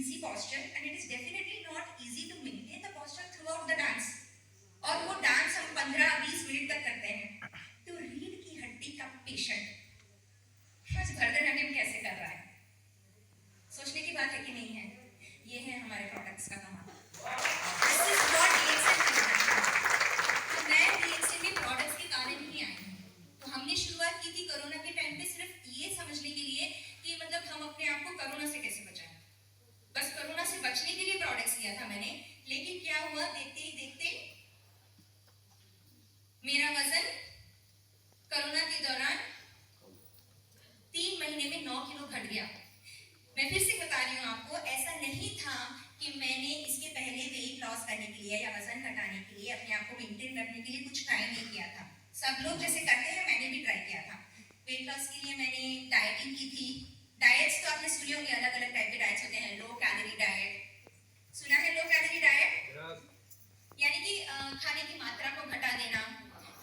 easy posture and it is definitely not easy to maintain the posture throughout the dance. और वो dance हम 15-20 minute तक करते हैं. तो रीढ़ की हड्डी का पेशेंट आज भरतनाट्यम कैसे कर रहा है? सोचने की बात है कि नहीं है? ये है हमारे प्रोडक्ट्स का कमाल. This is what DXN करता है. तो मैं DXN में प्रोडक्ट्स के कारण ही आई हूँ. तो हमने शुरुआत की थी कोरोना के टाइम पे सिर्फ ये समझने के लिए कि मतलब हम अपने आप को कोरोना से कैसे बचाएं. बस कोरोना से बचने के लिए प्रोडक्ट्स लिया था मैंने. लेकिन क्या हुआ, देखते ही देखते मेरा वजन कोरोना के दौरान 3 महीने में 9 किलो घट गया. मैं फिर से बता रही हूँ आपको, ऐसा नहीं था कि मैंने इसके पहले वेट लॉस करने के लिए या वजन घटाने के लिए अपने आप को मेंटेन रखने के लिए कुछ ट्राई नहीं किया था. सब लोग जैसे करते हैं मैंने भी ट्राई किया था. वेट लॉस के लिए मैंने डाइटिंग की थी. डाइट्स तो आपने सुने होंगे, अलग अलग टाइप के डाइट्स होते हैं. लो कैलोरी डाइट सुना है? लो कैलोरी डाइट यानी कि खाने की मात्रा को घटा देना,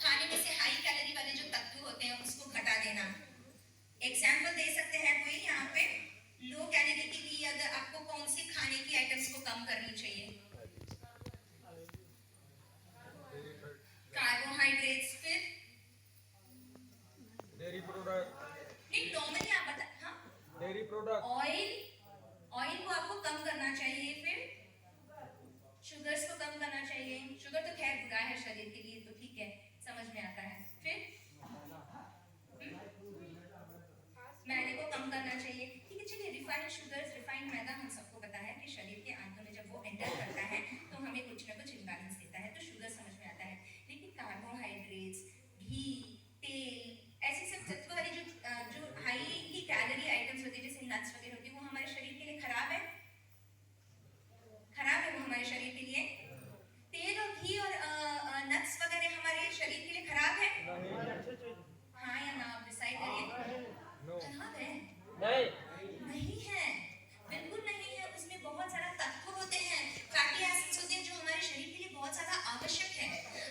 खाने में से हाई कैलोरी वाले जो तत्व होते हैं उसको घटा देना. एग्जाम्पल दे सकते हैं कोई यहाँ पे? लो कैलोरी के लिए अगर आपको कौन सी खाने की आइटम्स को कम करनी चाहिए? कार्बोहाइड्रेट्स, फिर डेयरी प्रोडक्ट. नहीं नॉर्मली आप बता. हाँ, डेयरी प्रोडक्ट. ऑयल को आपको कम करना चाहिए. फिर शुगर्स को कम करना चाहिए. शुगर तो खैर बुरा है शरीर के लिए, तो ठीक है, समझ में आता है. फिर मैदे को कम करना चाहिए. ठीक है, चलिए. रिफाइंड शुगर्स, रिफाइंड मैदा, हम सबको पता है कि शरीर के आंतों में जब वो एंटर करता है तो हमें कुछ ना कुछ इम्बैलेंस देता है, तो शुगर समझ में आता है. लेकिन कार्बोहाइड्रेट्स, घी, तेल, ऐसे सब तत्व वाली जो हाईली कैलोरी आइटम्स होती है जैसे नट्स वगैरह होती है, वो हमारे शरीर के लिए खराब है. खराब है वो हमारे शरीर के लिए. तेल और घी और नट्स वगैरह हमारे शरीर के लिए खराब है. हाँ या ना, आप डिसाइड करिए. खराब है? नहीं है, बिल्कुल नहीं है. उसमें बहुत सारा तत्व होते हैं, फैटी एसिड्स होते हैं जो हमारे शरीर के लिए बहुत ज्यादा आवश्यक है.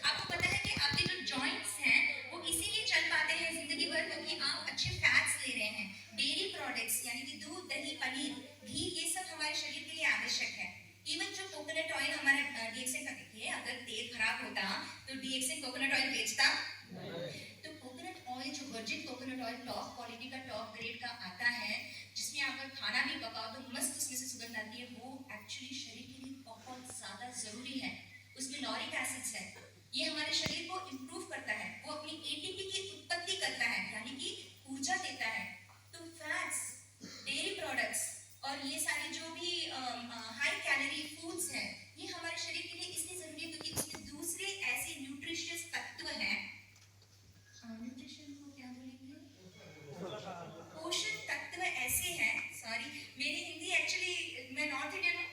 आपको पता है कि आपके जो जॉइंट्स हैं वो इसीलिए चल पाते हैं जिंदगी भर क्योंकि आप अच्छे फैट्स ले रहे हैं. डेयरी प्रोडक्ट्स यानी कि दूध, दही, पनीर, घी, ये सब हमारे शरीर के लिए आवश्यक है. इवन जो कोकोनट ऑयल हमारे DXN का, देखिए अगर तेल खराब होता तो DXN कोकोनट ऑयल बेचता. तो कोकोनट ऑयल, जो virgin coconut oil top quality का, टॉप ग्रेड का आता है, जिसमें आप अगर खाना भी पकाओ तो मस्त उसमें से सुगंध आती है, वो एक्चुअली शरीर के लिए बहुत ज्यादा जरूरी है. उसमें लॉरिक एसिड्स है, ये हमारे शरीर को इम्प्रूव करता है. वो अपनी ATP की उत्पत्ति करता है यानी कि ऊर्जा देता है. तो फैट्स, डेयरी प्रोडक्ट्स और ये सारे जो भी हाई कैलोरी फूड्स हैं, ये हमारे शरीर के लिए इसलिए जरूरी है क्योंकि उसमें दूसरे ऐसे न्यूट्रिशियस तत्व हैं. न्यूट्रिशन को क्या बोलेंगे? पोषण तत्व ऐसे हैं. सॉरी, मेरी हिंदी एक्चुअली, मैं नॉर्थ इंडियन हूँ